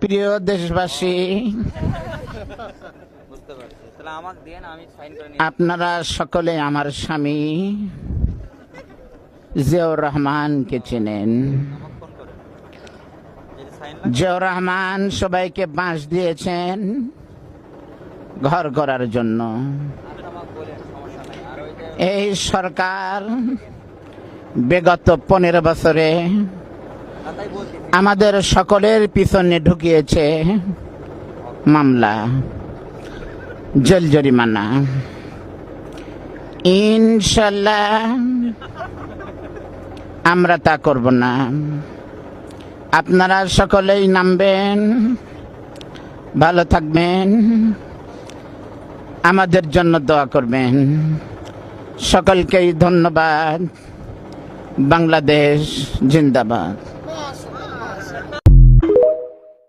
প্রিয় দেশবাসী, আপনারা সকলে আমার স্বামী জিয়াউর রহমানকে চেনেন। জিয়াউর রহমান সবাইকে বাঁশ দিয়েছেন ঘর করার জন্য। এই সরকার বিগত 15 বছরে আমাদের সকলের পিছনে ঢুকিয়েছে মামলা, জেল জরিমানা। ইনশাল্লাহ আমরা তা করব না। আপনারা সকলেই নামবেন, ভালো থাকবেন, আমাদের জন্য দোয়া করবেন। সকলকেই ধন্যবাদ। বাংলাদেশ জিন্দাবাদ।